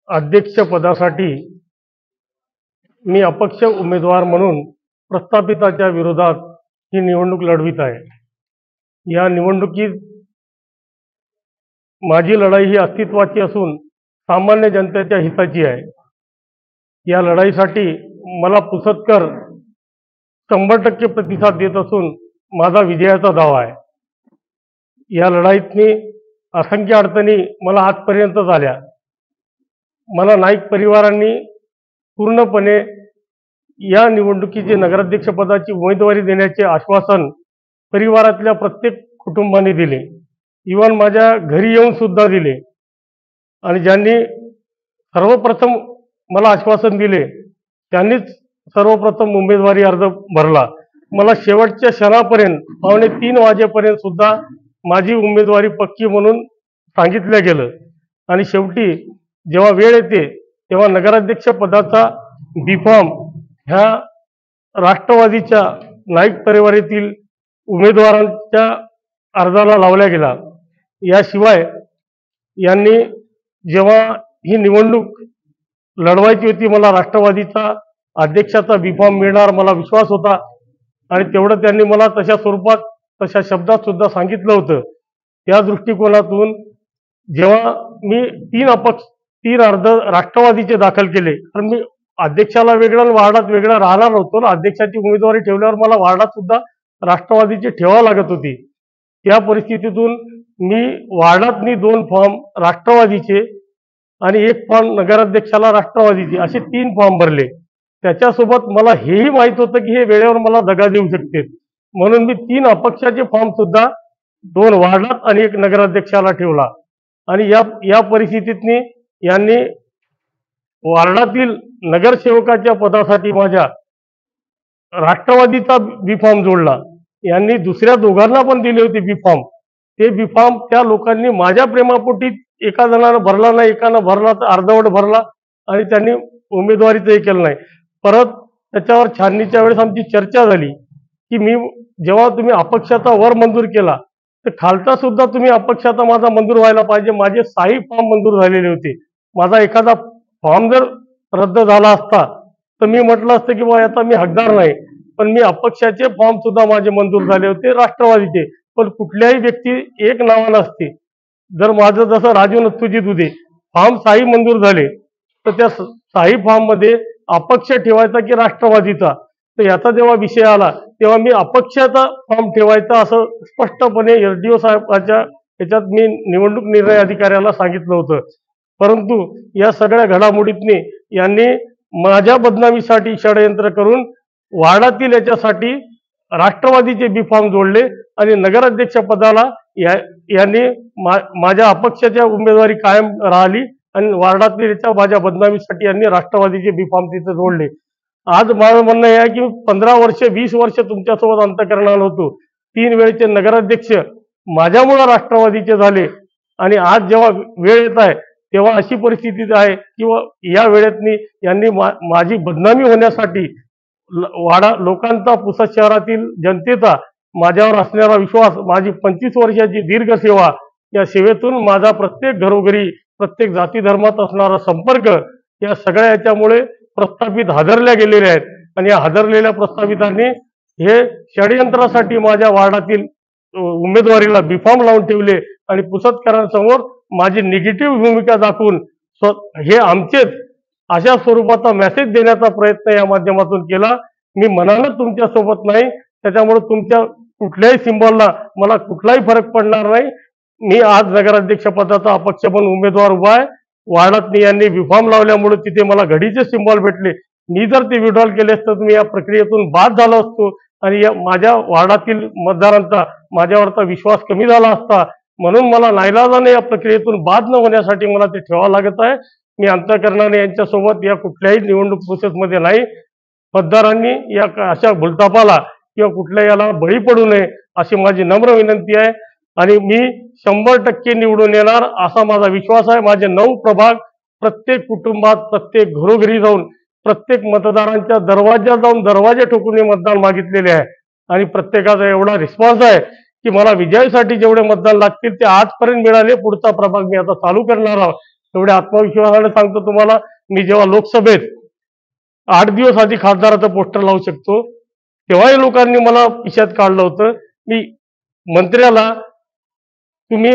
अध्यक्षपदासाठी मी अपक्ष उमेदवार म्हणून प्रस्थापिताच्या विरोधात ही निवडणूक लढवित आहे। या निवडणुकीत माझी लढाई ही अस्तित्वाची असून सामान्य जनतेच्या हिताची आहे। या लढाईसाठी मला पुसदकर 100% प्रतिसाद देत असून माझा विजयाचा दावा आहे। या लढाईतनी असंख्य अडचणी मला आजपर्यंत झाल्या। मला नाईक परिवारांनी पूर्णपणे या निवडणुकीचे नगराध्यक्षपदाची उमेदवारी देण्याचे आश्वासन परिवारातल्या प्रत्येक कुटुंबाने दिले, इव्हन माझ्या घरी येऊन सुद्धा दिले। आणि ज्यांनी सर्वप्रथम मला आश्वासन दिले त्यांनीच सर्वप्रथम उमेदवारी अर्ज भरला। मला शेवटच्या क्षणापर्यंत 2:45 वाजेपर्यंत सुद्धा माझी उमेदवारी पक्की म्हणून सांगितलं गेलं। आणि शेवटी जेव्हा वेळ येते तेव्हा नगराध्यक्ष पदाचा बी फॉर्म ह्या राष्ट्रवादीच्या नाईक परिवारातील उमेदवारांच्या अर्जाला लावला गेला। याशिवाय यांनी जेव्हा ही निवडणूक लढवायची होती, मला राष्ट्रवादीचा अध्यक्षाचा बी फॉर्म मिळणार मला विश्वास होता आणि तेवढं त्यांनी मला तशा स्वरूपात तशा शब्दात सुद्धा सांगितलं होतं। त्या दृष्टिकोनातून जेव्हा मी 3 अर्ज राष्ट्रवादीचे दाखल केले, कारण मी अध्यक्षाला वेगळं आणि वार्डात वेगळं राहणार होतो ना। अध्यक्षाची उमेदवारी ठेवल्यावर मला वार्डात सुद्धा राष्ट्रवादीचे ठेवावं लागत होती। त्या परिस्थितीतून मी वार्डातनी 2 फॉर्म राष्ट्रवादीचे आणि 1 फॉर्म नगराध्यक्षाला राष्ट्रवादीचे असे 3 फॉर्म भरले। त्याच्यासोबत मला हेही माहीत होतं की हे वेळेवर मला दगा देऊ शकते, म्हणून मी 3 अपक्षाचे फॉर्म सुद्धा 2 वार्डात आणि 1 नगराध्यक्षाला ठेवला। आणि या परिस्थितीतनी यांनी वार्डातील नगरसेवकाच्या पदासाठी माझ्या राष्ट्रवादीचा बी फॉर्म जोडला। यांनी दुसऱ्या दोघांना पण दिले होते बी फॉर्म। ते बी फॉर्म त्या लोकांनी माझ्या प्रेमापोटी एका जणानं भरला नाही, एकानं भरला तर अर्धवट भरला आणि त्यांनी उमेदवारीचंही केलं नाही। परत त्याच्यावर छाननीच्या वेळेस आमची चर्चा झाली की मी जेव्हा तुम्ही अपक्षाचा वर मंजूर केला तर खालचा सुद्धा तुम्ही अपक्षाचा माझा मंजूर व्हायला पाहिजे। माझे 6 फॉर्म मंजूर झालेले होते। माझा एखादा फॉर्म जर रद्द झाला असता तर मी म्हटलं असतं की बा आता मी हकदार नाही, पण मी अपक्षाचे फॉर्म सुद्धा माझे मंजूर झाले होते राष्ट्रवादीचे। पण कुठल्याही व्यक्ती एक नावानं असते। जर माझं जसं राजू नथुजी दुधे फॉर्म 6 मंजूर झाले तर त्या 6 फॉर्म मध्ये अपक्ष ठेवायचा की राष्ट्रवादीचा, तर याचा जेव्हा विषय आला तेव्हा मी अपक्षाचा फॉर्म ठेवायचा असं स्पष्टपणे एसडीओ साहेबांच्या याच्यात मी निवडणूक निर्णय अधिकाऱ्याला सांगितलं होतं। परंतु या सगळ्या घडामोडीतनी यांनी माझ्या बदनामीसाठी षडयंत्र करून वार्डातील याच्यासाठी राष्ट्रवादीचे बी फॉर्म जोडले आणि नगराध्यक्ष पदाला यांनी माझ्या अपक्षाच्या उमेदवारी कायम राहिली आणि वार्डातील याच्या माझ्या बदनामीसाठी यांनी राष्ट्रवादीचे बी फॉर्म तिथे जोडले। आज माझं म्हणणं हे आहे की 15 वर्ष 20 वर्ष तुमच्यासोबत अंतःकरणाला होतो, 3 वेळचे नगराध्यक्ष माझ्यामुळे राष्ट्रवादीचे झाले आणि आज जेव्हा वेळ येत आहे तेव्हा अशी परिस्थिती आहे की या वेळेतनी यांनी माझी बदनामी होण्यासाठी लोकांचा पुसद शहरातील जनतेचा माझ्यावर असणारा विश्वास, माझी 25 वर्षाची दीर्घ सेवा, या सेवेतून माझा प्रत्येक घरोघरी प्रत्येक जाती धर्मात असणारा संपर्क, या सगळ्या याच्यामुळे प्रस्थापित हादरल्या गेलेले आहेत। आणि या हादरलेल्या प्रस्थापितांनी हे षडयंत्रासाठी माझ्या वार्डातील उमेदवारीला बी फॉर्म लावून ठेवले आणि पुसदकरांसमोर माझी निगेटिव्ह भूमिका दाखवून हे आमचेच अशा स्वरूपाचा मेसेज देण्याचा प्रयत्न या माध्यमातून केला। मी मनानं तुमच्या सोबत नाही, त्याच्यामुळे तुमच्या कुठल्याही सिंबॉलला मला कुठलाही फरक पडणार नाही। मी आज नगराध्यक्ष पदाचा अपक्ष पण उमेदवार उभा आहे। वार्डात यांनी बी फॉर्म लावल्यामुळे तिथे मला घडीचे सिंबॉल भेटले। मी जर ते विड्रॉल केले असतं तर मी या प्रक्रियेतून बाद झालो असतो आणि या माझ्या वार्डातील मतदारांचा माझ्यावरचा विश्वास कमी झाला असता। म्हणून मला नाईलाजाने या प्रक्रियेतून बाद न होण्यासाठी मला ते ठेवावं लागत आहे। मी अंतःकरणाने यांच्यासोबत या कुठल्याही निवडणूक प्रोसेसमध्ये नाही। मतदारांनी या अशा भूलथापाला किंवा कुठल्या याला बळी पडू नये अशी माझी नम्र विनंती आहे आणि मी 100% निवडून येणार असा माझा विश्वास आहे। माझे 9 प्रभाग प्रत्येक कुटुंबात प्रत्येक घरोघरी जाऊन प्रत्येक मतदारांच्या दरवाज्यात जाऊन दरवाजे ठोकून मतदान मागितलेले आहे आणि प्रत्येकाचा एवढा रिस्पॉन्स आहे की मला विजयासाठी जेवढे मतदान लागतील ते आजपर्यंत मिळाले। पुढचा प्रभाग मी आता चालू करणार आहोत एवढ्या आत्मविश्वासाने सांगतो तुम्हाला, मी जेव्हा लोकसभेत 8 दिवस आधी खासदाराचं पोस्टर लावू शकतो, तेव्हाही लोकांनी मला खिशात काढलं होतं. मी मंत्र्याला तुम्ही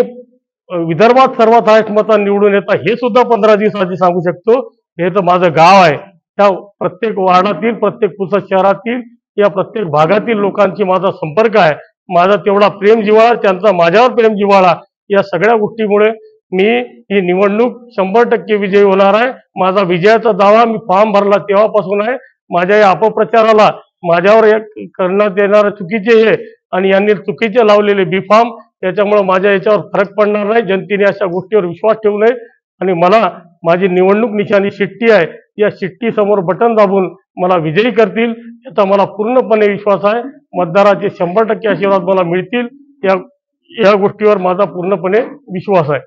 विदर्भात सर्वात हायस्ट मतांनी निवडून येता हे सुद्धा 15 दिवस आधी सांगू शकतो. हे तर माझं गाव आहे. त्या प्रत्येक वार्डातील, प्रत्येक पुसद शहरातील या प्रत्येक भागातील लोकांची माझा संपर्क आहे. माझा तेवढा प्रेम जिव्हाळा, त्यांचा माझ्यावर प्रेम जिव्हाळा, या सगळ्या गोष्टीमुळे मी ही निवडणूक 100% विजयी होणार आहे. माझा विजयाचा दावा मी फॉर्म भरला तेव्हापासून आहे. माझ्या या अपप्रचाराला, माझ्यावर करण्यात येणारे चुकीचे हे आणि यांनी चुकीचे लावलेले बी फॉर्म, त्याच्यामुळे माझ्या याच्यावर फरक पडणार नाही. जनतेने अशा गोष्टीवर विश्वास ठेवू नये आणि मला माझी निवडणूक निशाणी शिट्टी आहे. या शिट्टी समोर बटन दाबून मला विजयी करतील याचा मला पूर्णपणे विश्वास आहे. मतदाराचे 100% आशीर्वाद मला मिळतील या गोष्टीवर माझा पूर्णपणे विश्वास आहे.